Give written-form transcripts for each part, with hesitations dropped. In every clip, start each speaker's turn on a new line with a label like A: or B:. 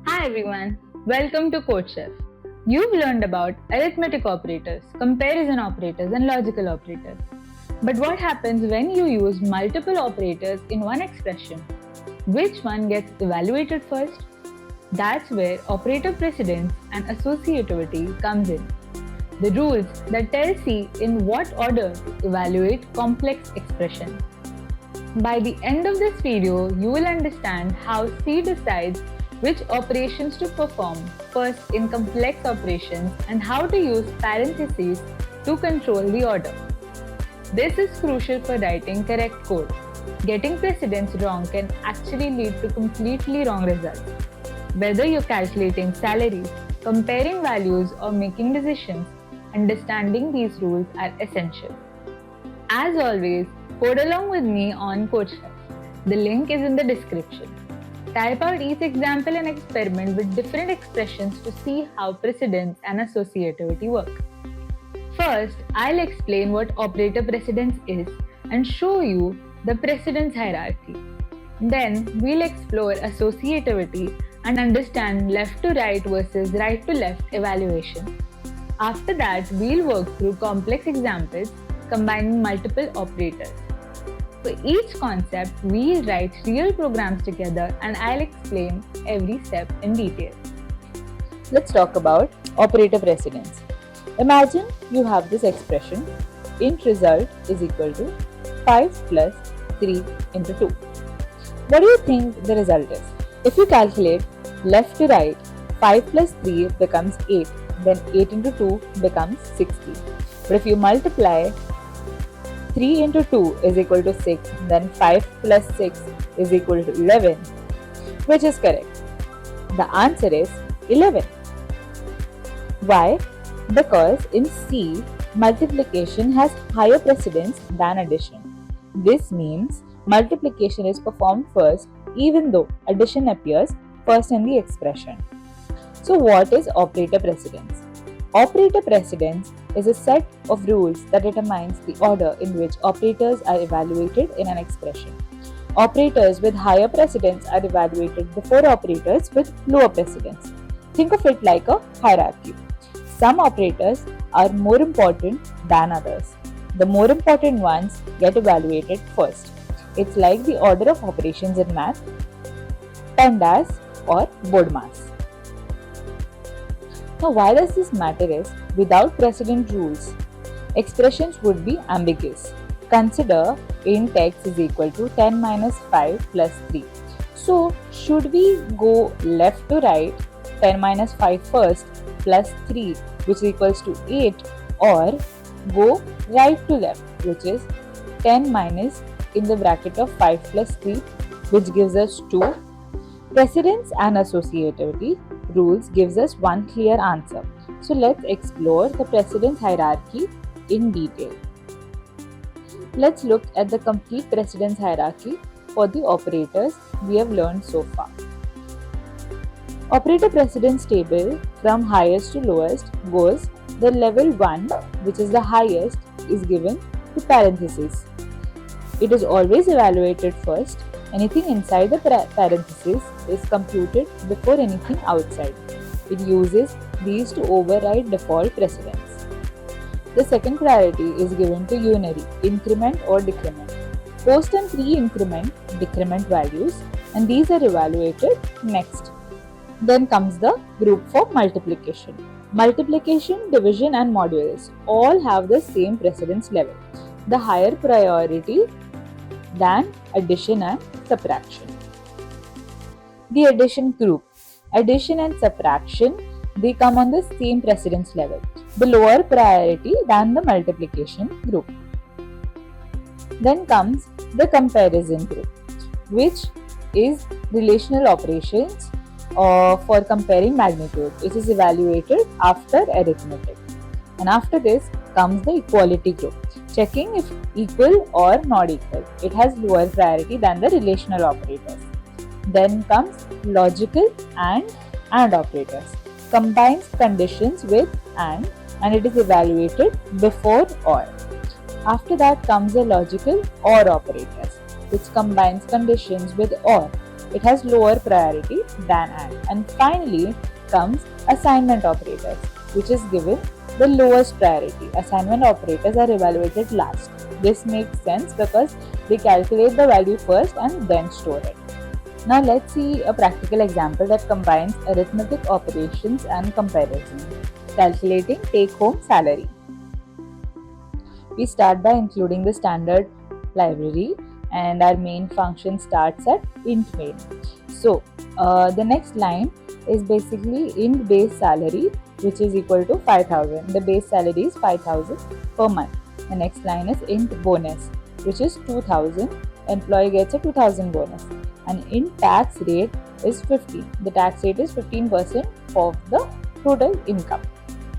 A: Hi everyone, welcome to CodeChef. You've learned about arithmetic operators, comparison operators, and logical operators. But what happens when you use multiple operators in one expression? Which one gets evaluated first? That's where operator precedence and associativity comes in. The rules that tell C in what order to evaluate complex expressions. By the end of this video, you will understand how C decides which operations to perform first in complex operations and how to use parentheses to control the order. This is crucial for writing correct code. Getting precedence wrong can actually lead to completely wrong results. Whether you're calculating salaries, comparing values, or making decisions, understanding these rules are essential. As always, code along with me on CodeChef. The link is in the description. Type out each example and experiment with different expressions to see how precedence and associativity work. First, I'll explain what operator precedence is and show you the precedence hierarchy. Then, we'll explore associativity and understand left to right versus right to left evaluation. After that, we'll work through complex examples combining multiple operators. For each concept, we'll write real programs together and I'll explain every step in detail.
B: Let's talk about operator precedence. Imagine you have this expression, int result is equal to 5 plus 3 into 2. What do you think the result is? If you calculate left to right, 5 plus 3 becomes 8, then 8 into 2 becomes 60. But if you multiply 3 into 2 is equal to 6, then 5 plus 6 is equal to 11. Which is correct? The answer is 11. Why? Because in C, multiplication has higher precedence than addition. This means multiplication is performed first even though addition appears first in the expression. So what is operator precedence? Operator precedence is a set of rules that determines the order in which operators are evaluated in an expression. Operators with higher precedence are evaluated before operators with lower precedence. Think of it like a hierarchy. Some operators are more important than others. The more important ones get evaluated first. It's like the order of operations in math, PEMDAS or BODMAS. Now, why does this matter is, without precedent rules, expressions would be ambiguous. Consider int x is equal to 10 minus 5 plus 3. So, should we go left to right, 10 minus 5 first plus 3 which is equals to 8, or go right to left which is 10 minus in the bracket of 5 plus 3 which gives us 2? Precedence and associativity rules gives us one clear answer. So let's explore the precedence hierarchy in detail. Let's look at the complete precedence hierarchy for the operators we have learned so far. Operator precedence table from highest to lowest goes the level 1, which is the highest, is given to parentheses. It is always evaluated first. Anything inside the parentheses is computed before anything outside. It uses these to override default precedence. The second priority is given to unary, increment or decrement. Post and pre-increment, decrement values, and these are evaluated next. Then comes the group for multiplication. Multiplication, division and modules all have the same precedence level. The higher priority than addition and subtraction. The addition group. Addition and subtraction, they come on the same precedence level. The lower priority than the multiplication group. Then comes the comparison group, which is relational operations for comparing magnitude. It is evaluated after arithmetic. And after this comes the equality group, checking if equal or not equal. It has lower priority than the relational operators. Then comes logical and operators. Combines conditions with and it is evaluated before or. After that comes the logical OR operators, which combines conditions with OR. It has lower priority than AND. And finally comes assignment operators, which is given the lowest priority. Assignment operators are evaluated last. This makes sense because they calculate the value first and then store it. Now let's see a practical example that combines arithmetic operations and comparison. Calculating take-home salary. We start by including the standard library, and our main function starts at int main. So the next line is basically int base salary, which is equal to 5,000. The base salary is 5,000 per month. The next line is int bonus, which is 2,000. Employee gets a 2,000 bonus. And int tax rate is 15. The tax rate is 15% of the total income.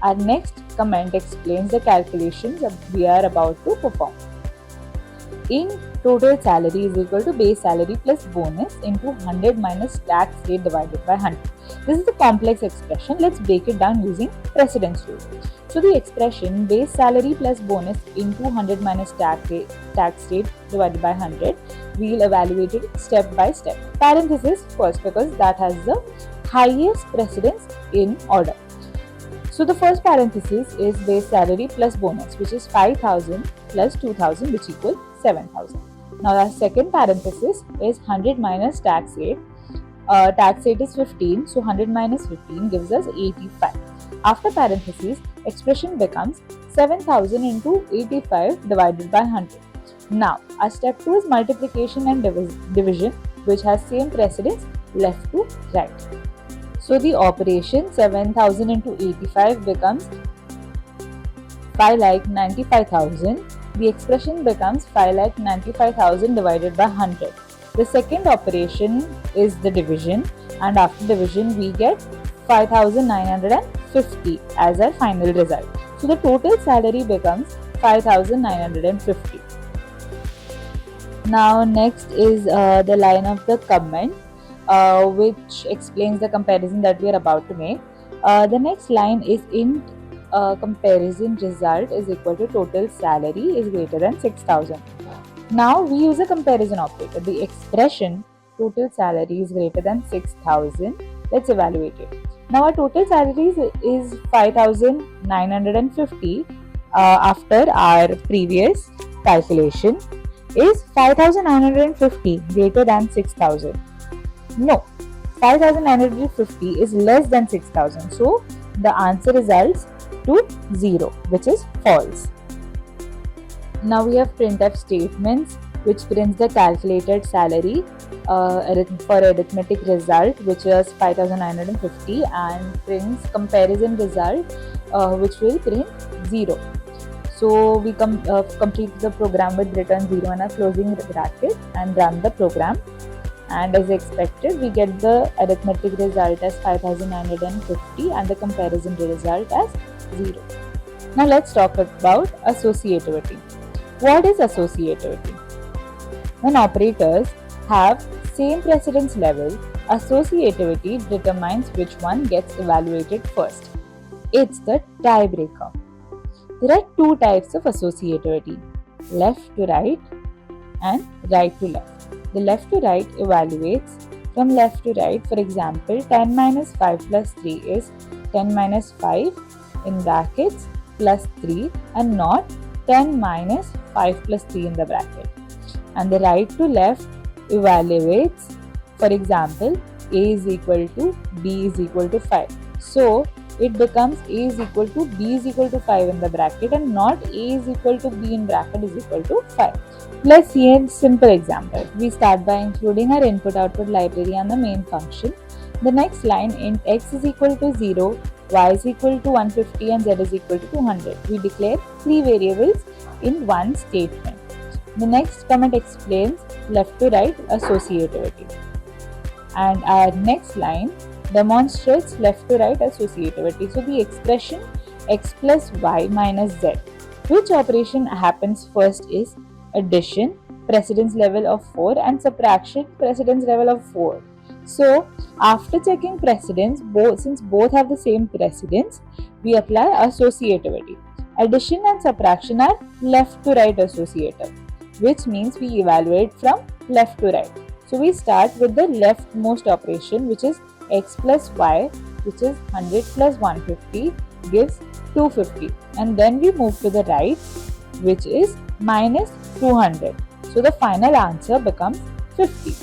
B: Our next comment explains the calculations that we are about to perform. In total salary is equal to base salary plus bonus into 100 minus tax rate divided by 100. This is a complex expression. Let's break it down using precedence rule. So the expression base salary plus bonus into 100 minus tax rate divided by 100, we'll evaluate it step by step. Parenthesis first because that has the highest precedence in order. So the first parenthesis is base salary plus bonus, which is 5,000 plus 2,000, which equals 7,000. Now our second parenthesis is 100 minus tax rate. Tax rate is 15, so 100 minus 15 gives us 85. After parenthesis, expression becomes 7,000 into 85 divided by 100. Now our step 2 is multiplication and division, which has same precedence left to right. So the operation 7,000 into 85 becomes 5,95,000. The expression becomes 5,95,000 divided by 100. The second operation is the division, and after division we get 5,950 as our final result. So the total salary becomes 5,950. Now next is the line of the comment, which explains the comparison that we are about to make. The next line is int comparison result is equal to total salary is greater than 6,000. Now we use a comparison operator. The expression total salary is greater than 6,000. Let's evaluate it. Now our total salary is 5,950 after our previous calculation. Is 5,950 greater than 6,000? No, 5,950 is less than 6,000. So the answer results to 0, which is false. Now we have printf statements, which prints the calculated salary for arithmetic result, which is 5,950, and prints comparison result, which will print 0. So we complete the program with return 0 and a closing bracket and run the program. And as expected, we get the arithmetic result as 5,950 and the comparison result as 0. Now let's talk about associativity. What is associativity? When operators have same precedence level, associativity determines which one gets evaluated first. It's the tiebreaker. There are two types of associativity, left to right and right to left. The left to right evaluates from left to right. For example, 10 minus 5 plus 3 is 10 minus 5 in brackets plus 3 and not 10 minus 5 plus 3 in the bracket. And the right to left evaluates, for example, a is equal to b is equal to 5. So it becomes a is equal to b is equal to 5 in the bracket and not a is equal to b in bracket is equal to 5. Let's see a simple example. We start by including our input-output library and the main function. The next line, int x is equal to 0, y is equal to 150 and z is equal to 200. We declare 3 variables in one statement. The next comment explains left to right associativity. And our next line demonstrates left to right associativity. So the expression x plus y minus z. Which operation happens first is addition, precedence level of 4, and subtraction, precedence level of 4. So after checking precedence, since both have the same precedence, we apply associativity. Addition and subtraction are left to right associative, which means we evaluate from left to right. So we start with the leftmost operation, which is x plus y, which is 100 plus 150 gives 250, and then we move to the right, which is minus 200. So the final answer becomes 50.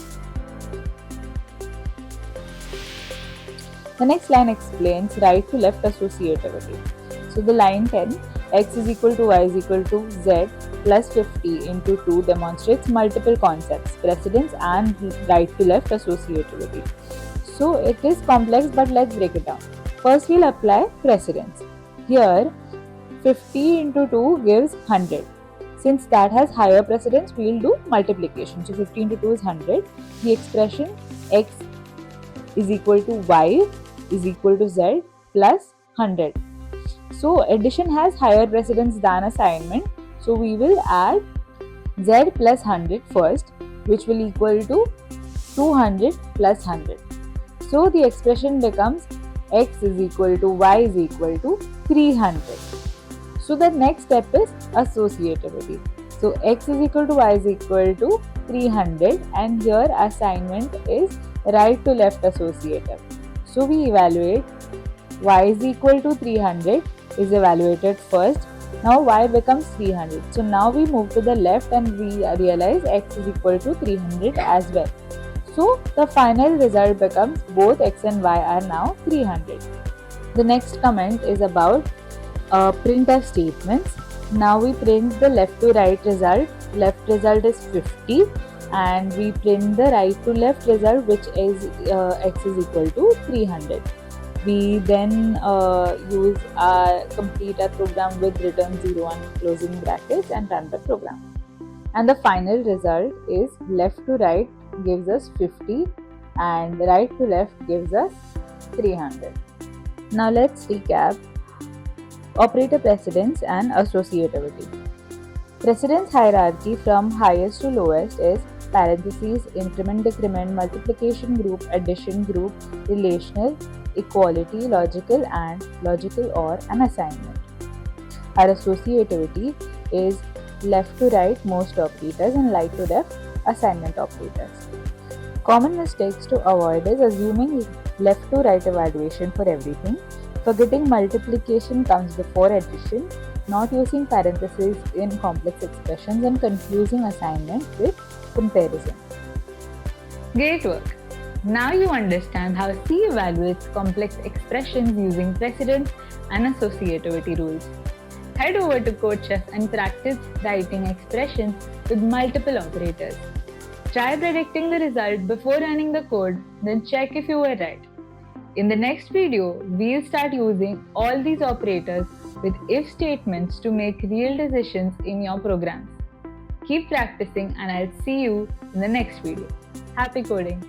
B: The next line explains right to left associativity. So the line 10, x is equal to y is equal to z plus 50 into 2 demonstrates multiple concepts, precedence and right to left associativity. So it is complex, but let's break it down. First we'll apply precedence. Here 50 into 2 gives 100. Since that has higher precedence, we will do multiplication. So 50 into 2 is 100. The expression x is equal to y is equal to z plus 100. So addition has higher precedence than assignment. So we will add z plus 100 first, which will equal to 200 plus 100. So the expression becomes x is equal to y is equal to 300. So the next step is associativity. So x is equal to y is equal to 300, and here assignment is right to left associative. So we evaluate y is equal to 300 is evaluated first. Now y becomes 300. So now we move to the left and we realize x is equal to 300 as well. So the final result becomes both x and y are now 300. The next comment is about printf statements. Now we print the left to right result. Left result is 50, and we print the right to left result, which is x is equal to 300. We then complete our program with return 0 and closing brackets and run the program. And the final result is left to right gives us 50 and right to left gives us 300. Now let's recap operator precedence and associativity. Precedence hierarchy from highest to lowest is parentheses, increment, decrement, multiplication group, addition group, relational, equality, logical and logical or an assignment. Our associativity is left to right most operators and right to left assignment operators. Common mistakes to avoid is assuming left to right evaluation for everything, forgetting multiplication comes before addition, not using parentheses in complex expressions, and confusing assignment with comparison.
A: Great work! Now you understand how C evaluates complex expressions using precedence and associativity rules. Head over to CodeChef and practice writing expressions with multiple operators. Try predicting the result before running the code, then check if you were right. In the next video, we'll start using all these operators with if statements to make real decisions in your programs. Keep practicing and I'll see you in the next video. Happy coding!